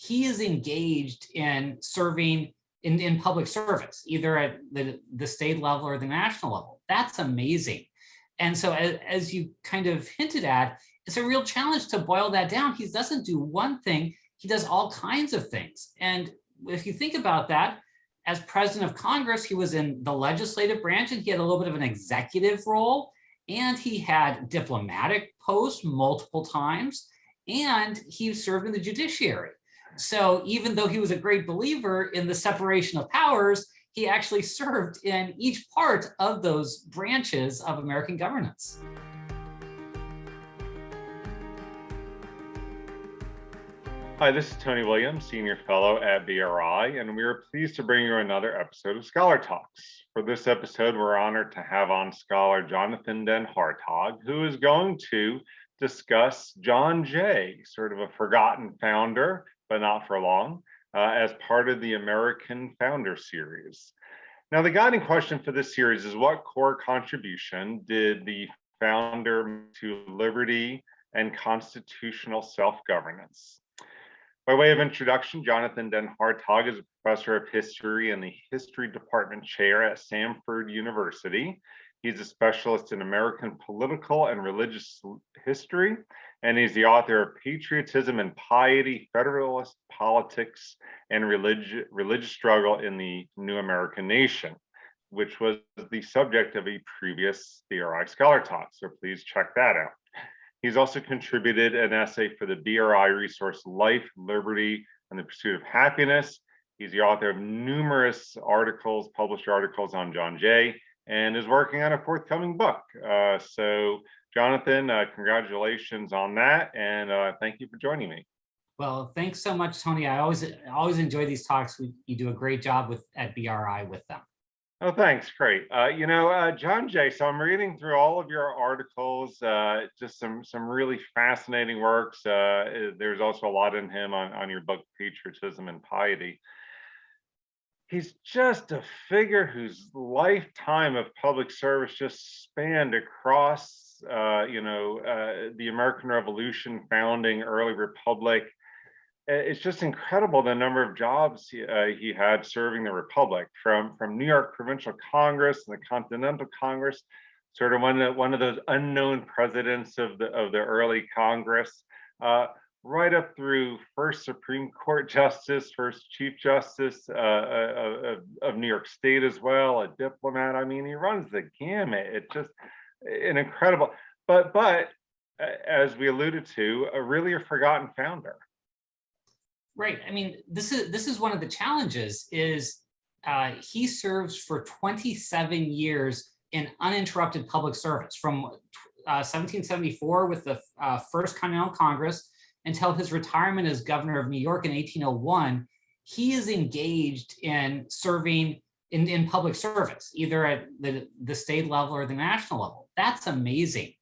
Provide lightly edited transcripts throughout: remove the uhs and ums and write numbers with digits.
he is engaged in serving in public service, either at the state level or the national level. That's amazing. And so as you kind of hinted at, it's a real challenge to boil that down. He doesn't do one thing, he does all kinds of things. And if you think about that, as president of Congress, he was in the legislative branch and he had a little bit of an executive role, and he had diplomatic posts multiple times, and he served in the judiciary. So even though he was a great believer in the separation of powers, he actually served in each part of those branches of American governance. Hi, this is Tony Williams, Senior Fellow at BRI, and we are pleased to bring you another episode of Scholar Talks. For this episode, we're honored to have on scholar Jonathan Den Hartog, who is going to discuss John Jay, sort of a forgotten founder, but not for long, as part of the American Founder series. Now, the guiding question for this series is, what core contribution did the founder make to liberty and constitutional self-governance? By way of introduction, Jonathan Den Hartog is a professor of history and the history department chair at Samford University. He's a specialist in American political and religious history, and he's the author of Patriotism and Piety, Federalist Politics, and Religious Struggle in the New American Nation, which was the subject of a previous BRI Scholar Talk, so please check that out. He's also contributed an essay for the BRI resource Life, Liberty, and the Pursuit of Happiness. He's the author of numerous articles, published articles on John Jay, and is working on a forthcoming book. So Jonathan, congratulations on that, and thank you for joining me. Well, thanks so much, Tony. I always enjoy these talks. You do a great job at BRI with them. Oh, thanks. Great. John Jay, so I'm reading through all of your articles, just some really fascinating works. There's also a lot in him on your book, Patriotism and Piety. He's just a figure whose lifetime of public service just spanned across, the American Revolution, founding, early republic. It's just incredible the number of jobs he had serving the republic, from New York Provincial Congress and the Continental Congress, sort of one of those unknown presidents of the early Congress, right up through first Supreme Court Justice, first Chief Justice of New York State as well, a diplomat. I mean, he runs the gamut. It's just an incredible, but as we alluded to, really a forgotten founder. Right. I mean, this is one of the challenges. Is he serves for 27 years in uninterrupted public service, from 1774 with the First Continental Congress until his retirement as governor of New York in 1801. He is engaged in serving in public service, either at the state level or the national level. That's amazing.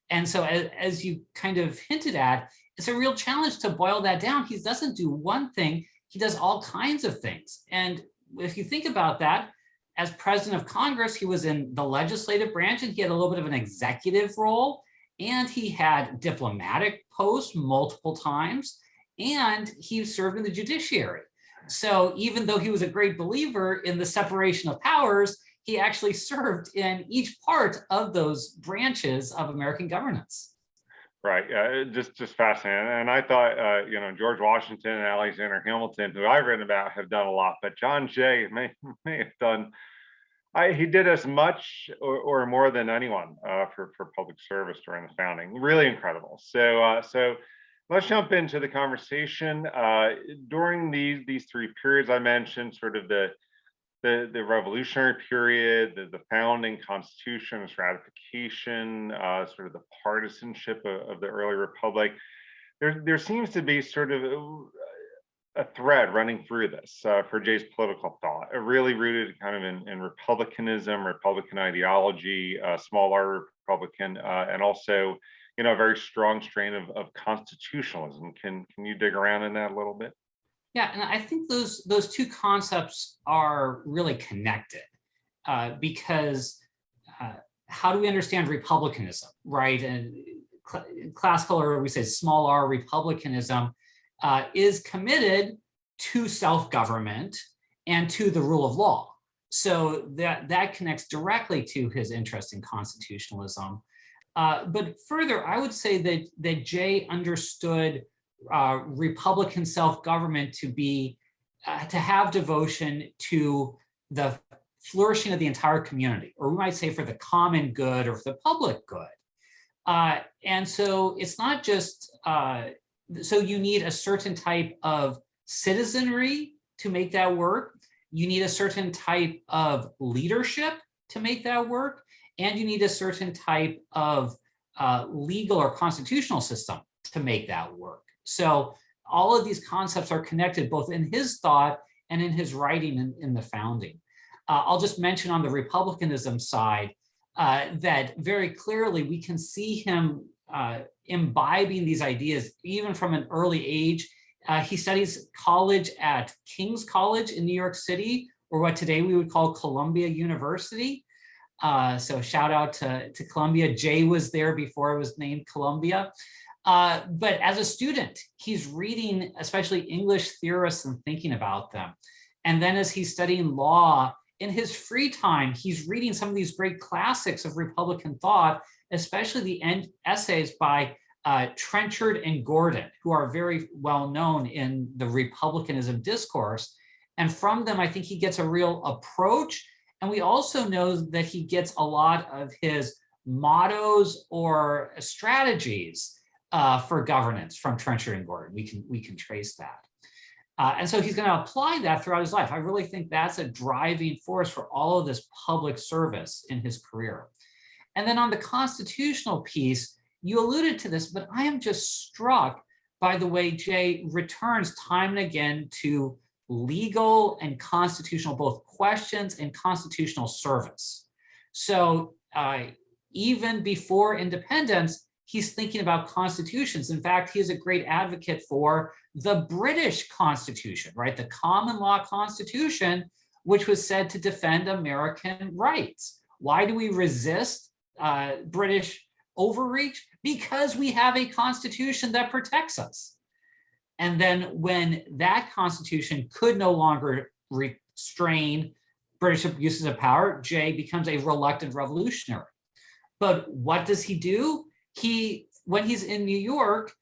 And so as you kind of hinted at, it's a real challenge to boil that down. He doesn't do one thing, he does all kinds of things. And if you think about that, as president of Congress, he was in the legislative branch and he had a little bit of an executive role, and he had diplomatic posts multiple times, and he served in the judiciary. So even though he was a great believer in the separation of powers, he actually served in each part of those branches of American governance. Right, just fascinating. And I thought, George Washington and Alexander Hamilton, who I've written about, have done a lot, but John Jay may have done. He did as much or more than anyone for public service during the founding. Really incredible. So let's jump into the conversation. During these three periods I mentioned, sort of the revolutionary period, the founding, Constitution, its ratification, sort of the partisanship of the early republic, there seems to be sort of a thread running through this for Jay's political thought, really rooted kind of in republicanism, Republican ideology, small R Republican, and also, a very strong strain of constitutionalism. Can you dig around in that a little bit? Yeah, and I think those two concepts are really connected, because how do we understand republicanism, right? And classical, or we say small r republicanism, is committed to self-government and to the rule of law. So that connects directly to his interest in constitutionalism. But further, I would say that Jay understood Republican self-government to be to have devotion to the flourishing of the entire community, or we might say for the common good or for the public good. And so it's not just, so you need a certain type of citizenry to make that work. You need a certain type of leadership to make that work. And you need a certain type of legal or constitutional system to make that work. So all of these concepts are connected both in his thought and in his writing in the founding. I'll just mention on the republicanism side that very clearly we can see him imbibing these ideas even from an early age. He studies college at King's College in New York City, or what today we would call Columbia University. So shout out to Columbia. Jay was there before it was named Columbia. But as a student, he's reading especially English theorists and thinking about them. And then as he's studying law, in his free time, he's reading some of these great classics of Republican thought, especially the essays by Trenchard and Gordon, who are very well known in the Republicanism discourse. And from them, I think he gets a real approach. And we also know that he gets a lot of his mottos or strategies for governance from Trenchard and Gordon. We can trace that. And so he's going to apply that throughout his life. I really think that's a driving force for all of this public service in his career. And then on the constitutional piece, you alluded to this, but I am just struck by the way Jay returns time and again to legal and constitutional, both questions and constitutional service. So even before independence, he's thinking about constitutions. In fact, he is a great advocate for the British Constitution, right? The common law Constitution, which was said to defend American rights. Why do we resist British overreach? Because we have a constitution that protects us. And then when that constitution could no longer restrain British abuses of power, Jay becomes a reluctant revolutionary. But what does he do? When he's in New York,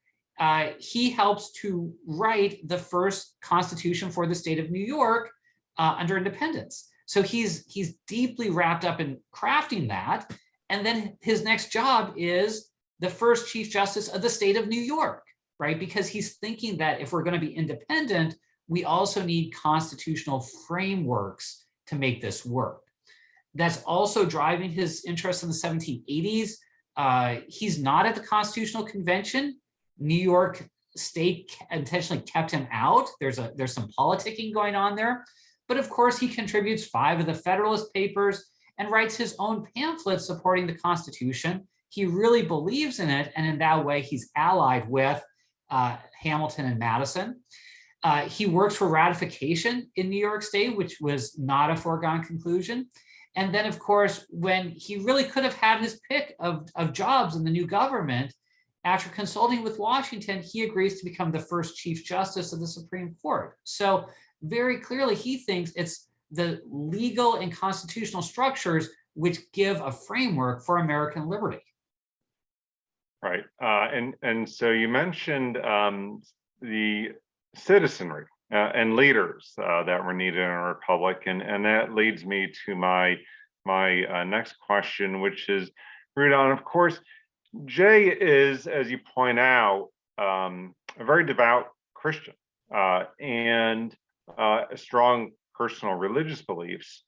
he helps to write the first constitution for the state of New York under independence. So he's deeply wrapped up in crafting that. And then his next job is the first Chief Justice of the state of New York, right? Because he's thinking that if we're going to be independent, we also need constitutional frameworks to make this work. That's also driving his interest in the 1780s. He's not at the Constitutional Convention. New York State intentionally kept him out. There's some politicking going on there. But of course, he contributes 5 of the Federalist Papers and writes his own pamphlets supporting the Constitution. He really believes in it, and in that way, he's allied with Hamilton and Madison. He works for ratification in New York State, which was not a foregone conclusion. And then, of course, when he really could have had his pick of jobs in the new government, after consulting with Washington, he agrees to become the first Chief Justice of the Supreme Court. So very clearly, he thinks it's the legal and constitutional structures which give a framework for American liberty. Right. And so you mentioned the citizenry and leaders that were needed in a republic, and that leads me to my next question, which is rooted on, of course, Jay is, as you point out, a very devout Christian and strong personal religious beliefs,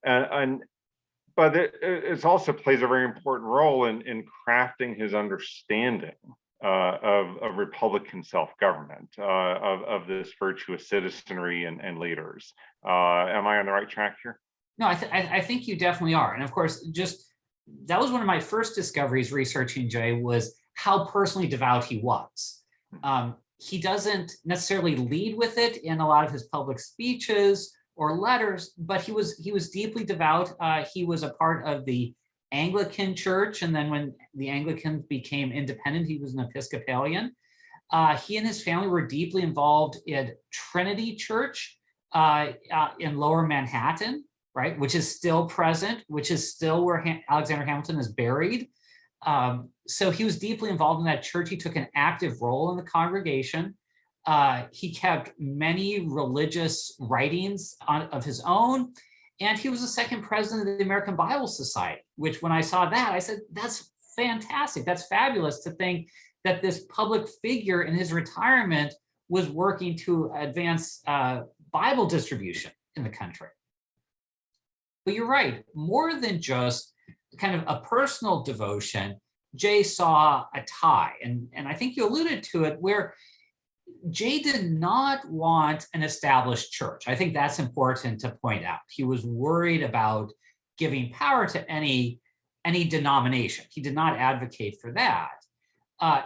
but it also plays a very important role in crafting his understanding of Republican self-government, of this virtuous citizenry and leaders. Am I on the right track here? No, I think you definitely are. And of course, that was one of my first discoveries researching Jay, was how personally devout he was. He doesn't necessarily lead with it in a lot of his public speeches or letters, but he was deeply devout. He was a part of the Anglican Church, and then when the Anglicans became independent, he was an Episcopalian. He and his family were deeply involved in Trinity Church in Lower Manhattan, right, which is still present, which is still where Alexander Hamilton is buried. So he was deeply involved in that church. He took an active role in the congregation. He kept many religious writings of his own, and he was the second president of the American Bible Society, which when I saw that, I said, that's fantastic. That's fabulous to think that this public figure in his retirement was working to advance Bible distribution in the country. But you're right, more than just kind of a personal devotion, Jay saw a tie, and I think you alluded to it, where Jay did not want an established church. I think that's important to point out. He was worried about giving power to any denomination. He did not advocate for that.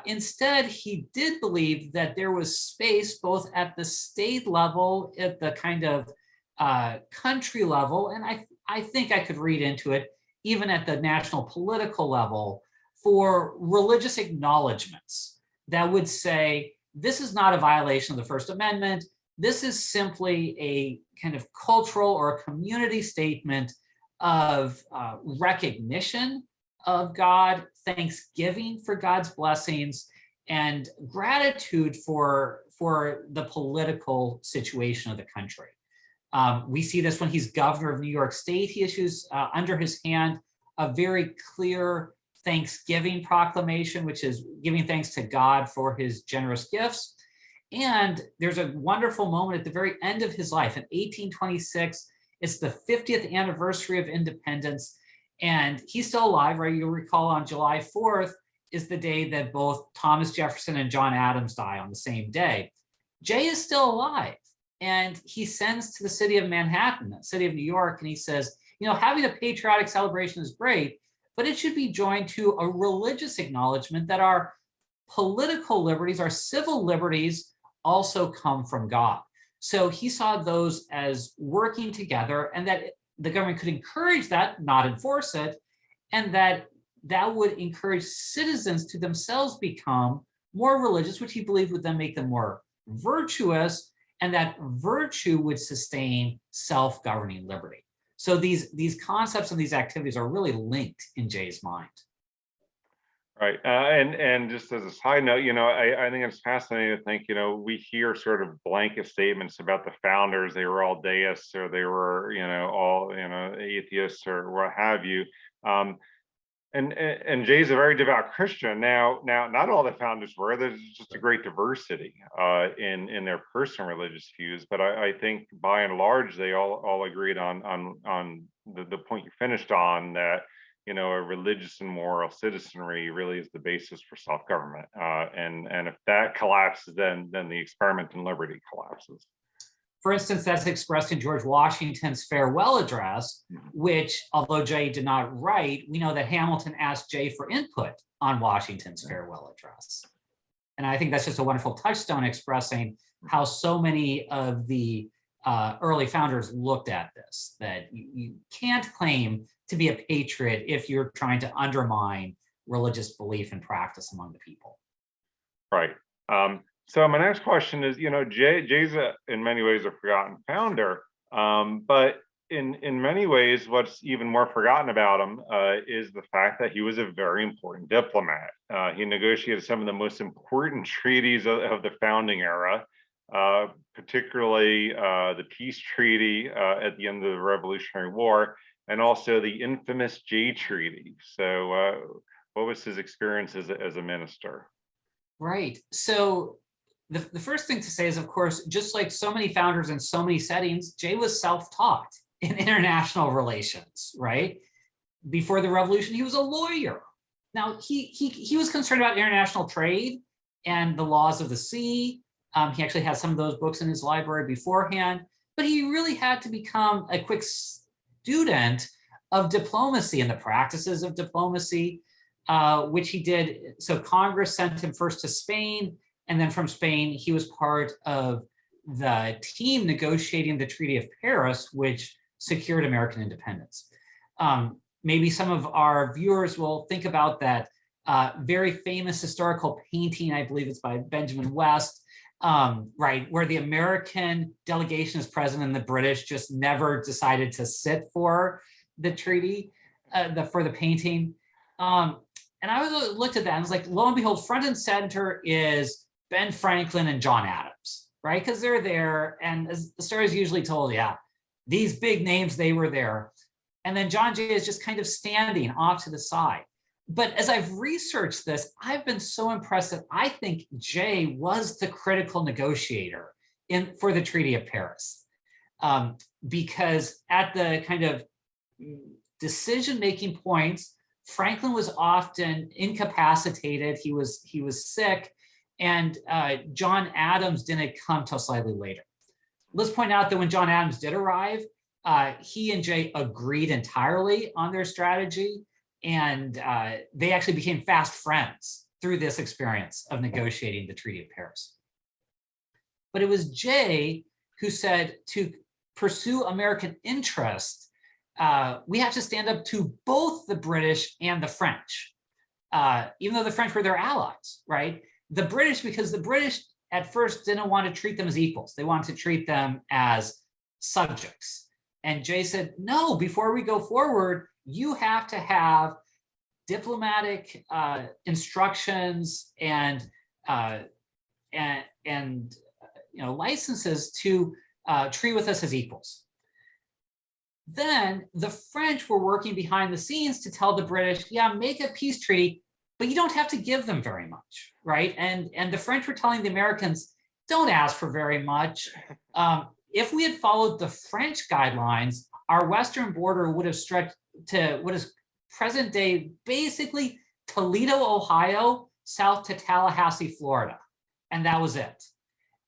Instead, he did believe that there was space both at the state level, at the kind of country level, and I think I could read into it, even at the national political level, for religious acknowledgments that would say, this is not a violation of the First Amendment. This is simply a kind of cultural or a community statement of recognition of God, thanksgiving for God's blessings, and gratitude for the political situation of the country. We see this when he's governor of New York State. He issues under his hand a very clear Thanksgiving proclamation, which is giving thanks to God for his generous gifts. And there's a wonderful moment at the very end of his life in 1826. It's the 50th anniversary of independence, and he's still alive, right? You'll recall on July 4th is the day that both Thomas Jefferson and John Adams die on the same day. Jay is still alive, and he sends to the city of Manhattan, the city of New York, and he says, having a patriotic celebration is great, but it should be joined to a religious acknowledgement that our political liberties, our civil liberties, also come from God. So he saw those as working together, and that the government could encourage that, not enforce it, and that would encourage citizens to themselves become more religious, which he believed would then make them more virtuous, and that virtue would sustain self-governing liberty. So these concepts and these activities are really linked in Jay's mind. Right. And just as a side note, I think it's fascinating to think, we hear sort of blanket statements about the founders. They were all deists, or they were, all, atheists, or what have you. And Jay's a very devout Christian. Now, not all the founders were. There's just a great diversity in their personal religious views. But I think by and large, they all agreed on the point you finished on, that a religious and moral citizenry really is the basis for self-government. And if that collapses, then the experiment in liberty collapses. For instance, that's expressed in George Washington's farewell address, which, although Jay did not write, we know that Hamilton asked Jay for input on Washington's farewell address. And I think that's just a wonderful touchstone expressing how so many of the early founders looked at this, that you can't claim to be a patriot if you're trying to undermine religious belief and practice among the people. Right. So my next question is, Jay's in many ways a forgotten founder, but in many ways, what's even more forgotten about him is the fact that he was a very important diplomat. He negotiated some of the most important treaties of the founding era, particularly the peace treaty at the end of the Revolutionary War, and also the infamous Jay Treaty. So what was his experience as a minister? Right. So the first thing to say is, of course, just like so many founders in so many settings, Jay was self-taught in international relations, right? Before the revolution, he was a lawyer. Now, he was concerned about international trade and the laws of the sea. He actually had some of those books in his library beforehand, but he really had to become a quick student of diplomacy and the practices of diplomacy, which he did. So Congress sent him first to Spain, and then from Spain, he was part of the team negotiating the Treaty of Paris, which secured American independence. Maybe some of our viewers will think about that very famous historical painting, I believe it's by Benjamin West, right, where the American delegation is present and the British just never decided to sit for the treaty, for the painting. And I looked at that and was like, lo and behold, front and center is Ben Franklin and John Adams, right? Because they're there, and as the story is usually told, yeah, these big names, they were there. And then John Jay is just kind of standing off to the side. But as I've researched this, I've been so impressed that I think Jay was the critical negotiator for the Treaty of Paris. Because at the kind of decision-making points, Franklin was often incapacitated. He was sick, and John Adams didn't come till slightly later. Let's point out that when John Adams did arrive, he and Jay agreed entirely on their strategy, and they actually became fast friends through this experience of negotiating the Treaty of Paris. But it was Jay who said, to pursue American interest, we have to stand up to both the British and the French, even though the French were their allies, right? The British, because the British at first didn't want to treat them as equals. They wanted to treat them as subjects. And Jay said, no, before we go forward, you have to have diplomatic instructions and licenses to treat with us as equals. Then the French were working behind the scenes to tell the British, yeah, make a peace treaty, but you don't have to give them very much, right? And the French were telling the Americans, don't ask for very much. If we had followed the French guidelines, our western border would have stretched to what is present day, basically Toledo, Ohio, south to Tallahassee, Florida. And that was it.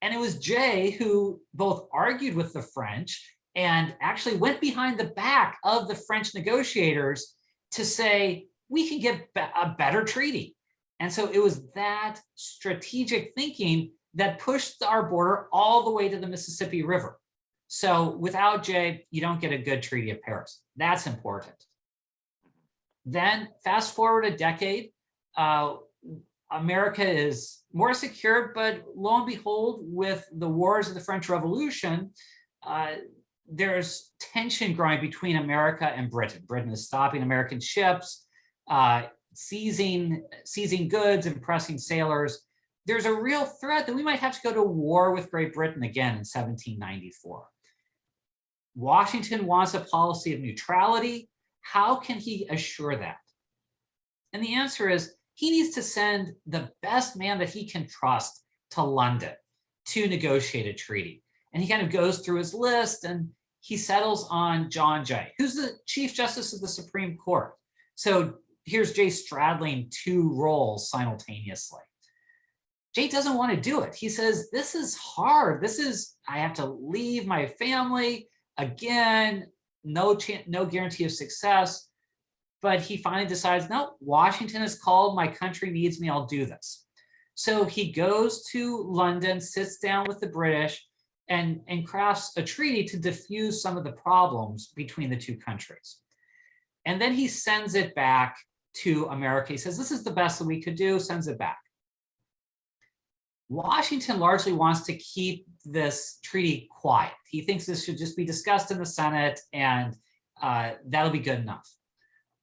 And it was Jay who both argued with the French and actually went behind the back of the French negotiators to say, we can get a better treaty. And so it was that strategic thinking that pushed our border all the way to the Mississippi River. So without Jay, you don't get a good Treaty of Paris. That's important. Then fast forward a decade, America is more secure, but lo and behold, with the wars of the French Revolution, there's tension growing between America and Britain. Britain is stopping American ships, seizing goods, and pressing sailors. There's a real threat that we might have to go to war with Great Britain again in 1794. Washington wants a policy of neutrality. How can he assure that? And the answer is he needs to send the best man that he can trust to London to negotiate a treaty. And he kind of goes through his list and he settles on John Jay, who's the Chief Justice of the Supreme Court. So here's Jay straddling two roles simultaneously. Jay doesn't want to do it. He says, this is hard. I have to leave my family. Again, no guarantee of success. But he finally decides, no, Washington is called. My country needs me. I'll do this. So he goes to London, sits down with the British, and crafts a treaty to diffuse some of the problems between the two countries. And then he sends it back to America. He says, this is the best that we could do, sends it back. Washington largely wants to keep this treaty quiet. He thinks this should just be discussed in the Senate and that'll be good enough.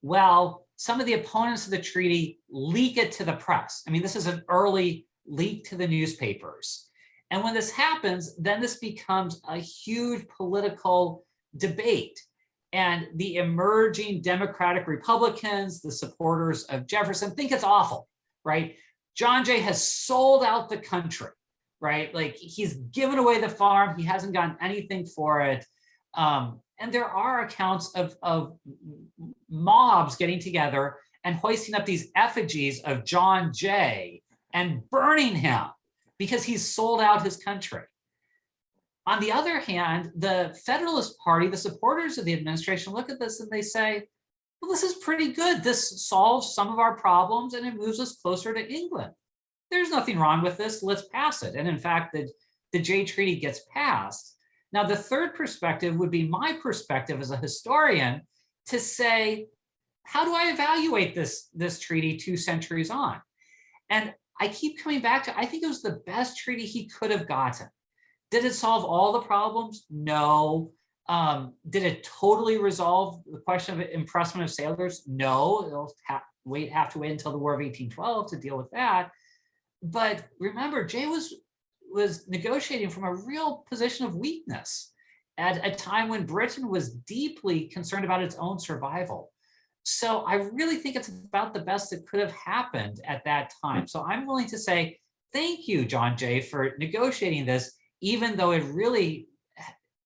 Well, some of the opponents of the treaty leak it to the press. I mean, this is an early leak to the newspapers. And when this happens, then this becomes a huge political debate. And the emerging Democratic Republicans, the supporters of Jefferson, think it's awful, right? John Jay has sold out the country, right? Like he's given away the farm. He hasn't gotten anything for it. And there are accounts of mobs getting together and hoisting up these effigies of John Jay and burning him because he's sold out his country. On the other hand, the Federalist Party, the supporters of the administration, look at this and they say, well, this is pretty good. This solves some of our problems and it moves us closer to England. There's nothing wrong with this. Let's pass it. And in fact, the Jay Treaty gets passed. Now, the third perspective would be my perspective as a historian to say, how do I evaluate this treaty 2 centuries on? And I keep coming back to, I think it was the best treaty he could have gotten. Did it solve all the problems? No. Did it totally resolve the question of impressment of sailors? No. They'll have to wait until the War of 1812 to deal with that. But remember, Jay was negotiating from a real position of weakness at a time when Britain was deeply concerned about its own survival. So I really think it's about the best that could have happened at that time. So I'm willing to say, thank you, John Jay, for negotiating this, even though it really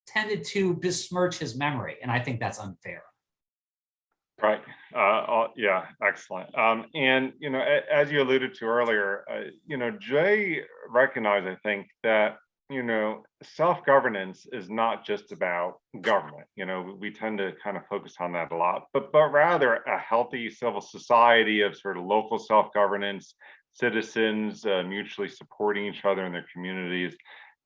tended to besmirch his memory. And I think that's unfair. Right. Yeah, excellent. And, as you alluded to earlier, Jay recognized, I think, that, self-governance is not just about government. We tend to kind of focus on that a lot, but rather a healthy civil society of sort of local self-governance, citizens mutually supporting each other in their communities.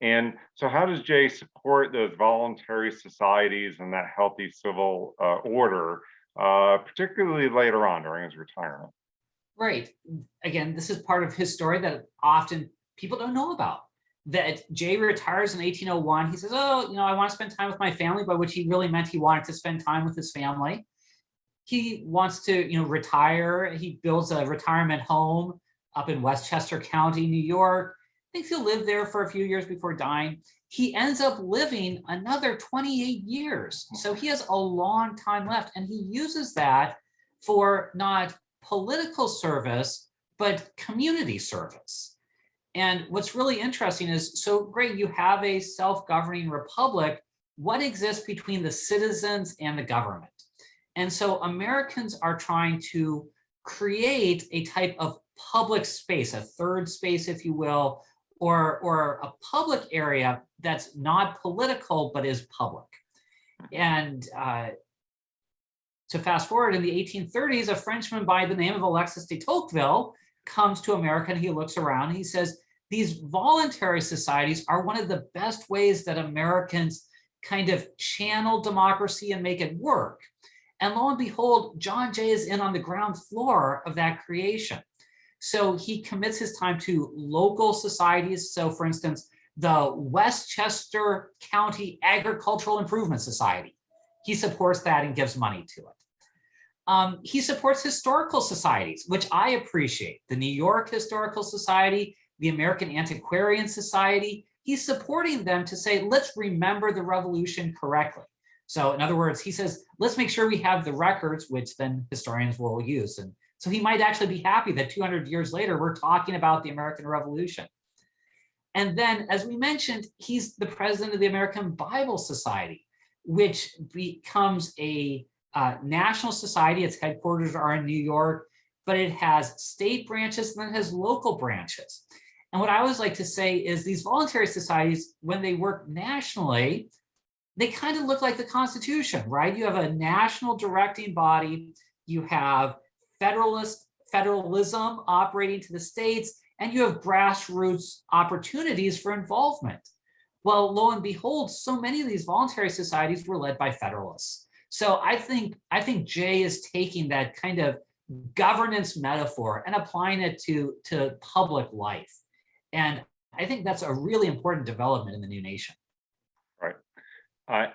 And so how does Jay support those voluntary societies and that healthy civil order, particularly later on during his retirement? Right. Again, this is part of his story that often people don't know about. That Jay retires in 1801. He says, oh, I want to spend time with my family, by which he really meant he wanted to spend time with his family. He wants to, retire. He builds a retirement home up in Westchester County, New York. Thinks he'll live there for a few years before dying. He ends up living another 28 years. So he has a long time left, and he uses that for not political service, but community service. And what's really interesting is, so great, you have a self-governing republic. What exists between the citizens and the government? And so Americans are trying to create a type of public space, a third space, if you will, or a public area that's not political, but is public. And to fast forward, in the 1830s, a Frenchman by the name of Alexis de Tocqueville comes to America, and he looks around and he says, these voluntary societies are one of the best ways that Americans kind of channel democracy and make it work. And lo and behold, John Jay is in on the ground floor of that creation. So he commits his time to local societies. So for instance, the Westchester County Agricultural Improvement Society. He supports that and gives money to it. He supports historical societies, which I appreciate. The New York Historical Society, the American Antiquarian Society. He's supporting them to say, let's remember the revolution correctly. So in other words, he says, let's make sure we have the records, which then historians will use. And so he might actually be happy that 200 years later, we're talking about the American Revolution. And then, as we mentioned, he's the president of the American Bible Society, which becomes a national society. Its headquarters are in New York, but it has state branches and then it has local branches. And what I always like to say is these voluntary societies, when they work nationally, they kind of look like the Constitution, right? You have a national directing body, you have federalism operating to the states, and you have grassroots opportunities for involvement. Well, lo and behold, so many of these voluntary societies were led by Federalists. So I think Jay is taking that kind of governance metaphor and applying it to public life. And I think that's a really important development in the new nation. Right.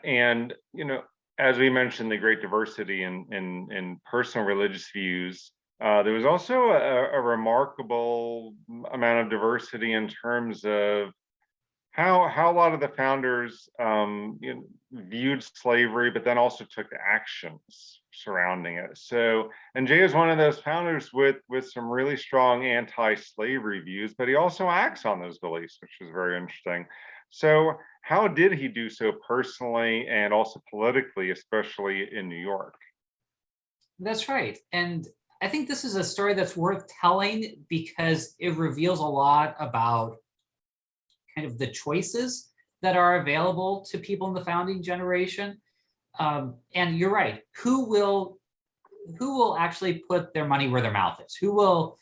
And, as we mentioned, the great diversity in personal religious views, there was also a remarkable amount of diversity in terms of how a lot of the founders viewed slavery, but then also took actions surrounding it. So, and Jay is one of those founders with some really strong anti-slavery views, but he also acts on those beliefs, which is very interesting. So how did he do so personally and also politically, especially in New York? That's right. And I think this is a story that's worth telling because it reveals a lot about kind of the choices that are available to people in the founding generation. And you're right, who will actually put their money where their mouth is? Who will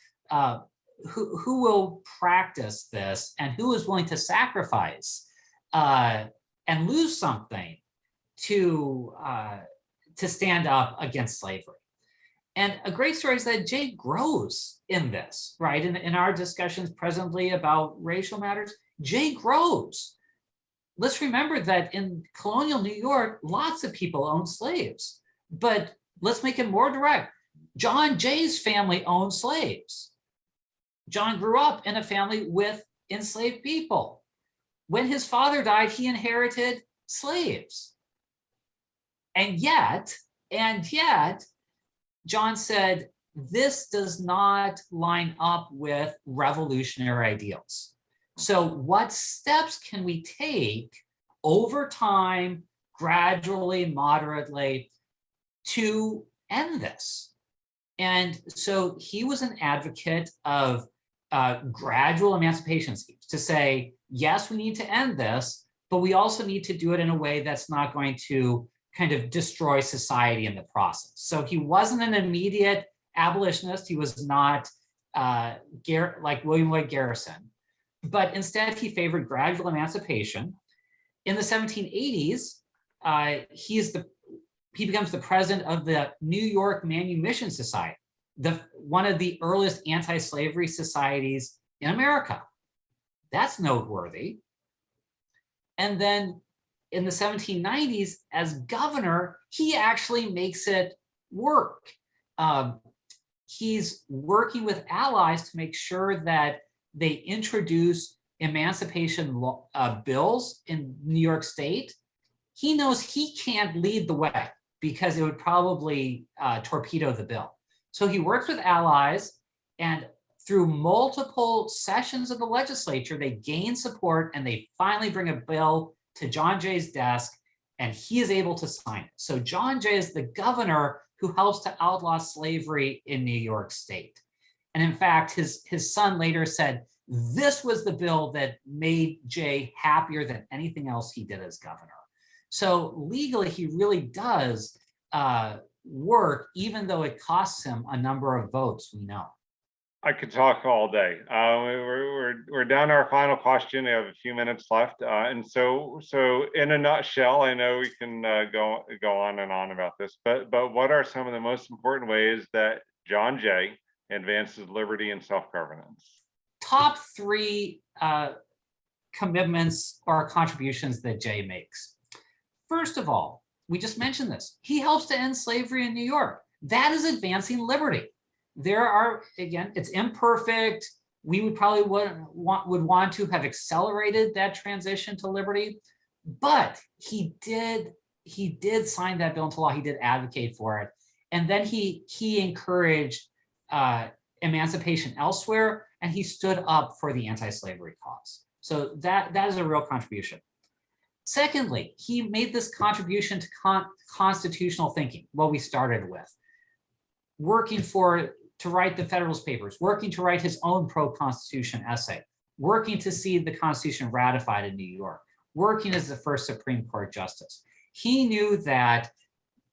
practice this, and who is willing to sacrifice and lose something to stand up against slavery? And a great story is that Jay grows in this, right? In our discussions presently about racial matters, Jay grows. Let's remember that in colonial New York, lots of people owned slaves, but let's make it more direct. John Jay's family owned slaves. John grew up in a family with enslaved people. When his father died, he inherited slaves. And yet, John said, this does not line up with revolutionary ideals. So what steps can we take over time, gradually, moderately, to end this? And so he was an advocate of gradual emancipation schemes to say, yes, we need to end this, but we also need to do it in a way that's not going to kind of destroy society in the process. So he wasn't an immediate abolitionist. He was not like William Lloyd Garrison, but instead he favored gradual emancipation. In the 1780s, he becomes the president of the New York Manumission Society, one of the earliest anti-slavery societies in America. That's noteworthy. And then in the 1790s, as governor, he actually makes it work. He's working with allies to make sure that they introduce emancipation bills in New York State. He knows he can't lead the way because it would probably torpedo the bill. So he works with allies, and through multiple sessions of the legislature, they gain support and they finally bring a bill to John Jay's desk, and he is able to sign it. So John Jay is the governor who helps to outlaw slavery in New York State. And in fact, his son later said, this was the bill that made Jay happier than anything else he did as governor. So legally, he really does work, even though it costs him a number of votes, we know. I could talk all day. We're down to our final question. We have a few minutes left, and so in a nutshell, I know we can go on and on about this, but what are some of the most important ways that John Jay advances liberty and self-governance? Top three commitments or contributions that Jay makes. First of all, we just mentioned this. He helps to end slavery in New York. That is advancing liberty. There are, again, it's imperfect. We would probably would want to have accelerated that transition to liberty, but he did sign that bill into law. He did advocate for it. And then he encouraged emancipation elsewhere, and he stood up for the anti-slavery cause. So that is a real contribution. Secondly, he made this contribution to constitutional thinking, what we started with, working to write the Federalist Papers, working to write his own pro-Constitution essay, working to see the Constitution ratified in New York, working as the first Supreme Court justice. He knew that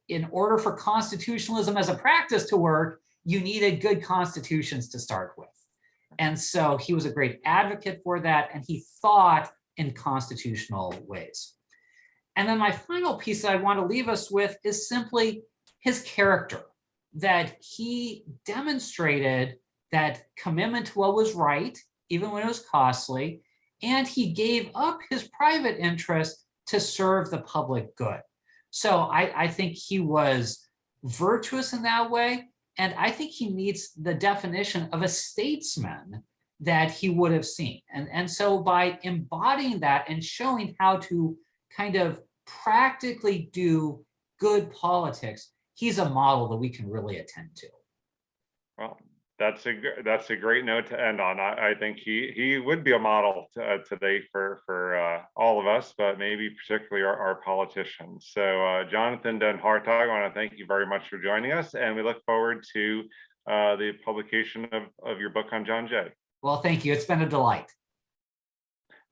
in order for constitutionalism as a practice to work, you needed good constitutions to start with. And so he was a great advocate for that, and he thought in constitutional ways. And then my final piece that I want to leave us with is simply his character, that he demonstrated that commitment to what was right, even when it was costly, and he gave up his private interest to serve the public good. So I think he was virtuous in that way, and I think he meets the definition of a statesman that he would have seen. And so by embodying that and showing how to kind of practically do good politics, he's a model that we can really attend to. Well, that's a great note to end on. I think he would be a model today for all of us, but maybe particularly our politicians. So Jonathan Den Hartog, I want to thank you very much for joining us, and we look forward to the publication of your book on John Jay. Well, thank you. It's been a delight.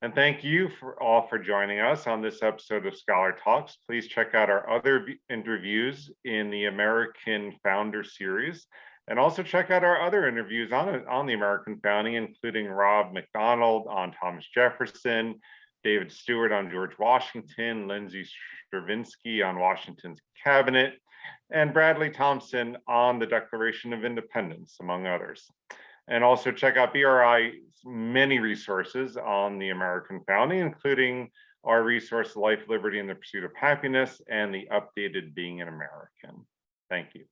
And thank you all for joining us on this episode of Scholar Talks. Please check out our other interviews in the American Founder series, and also check out our other interviews on the American founding, including Rob McDonald on Thomas Jefferson, David Stewart on George Washington, Lindsay Stravinsky on Washington's cabinet, and Bradley Thompson on the Declaration of Independence, among others. And also check out BRI's many resources on the American founding, including our resource, Life, Liberty, and the Pursuit of Happiness, and the updated Being an American. Thank you.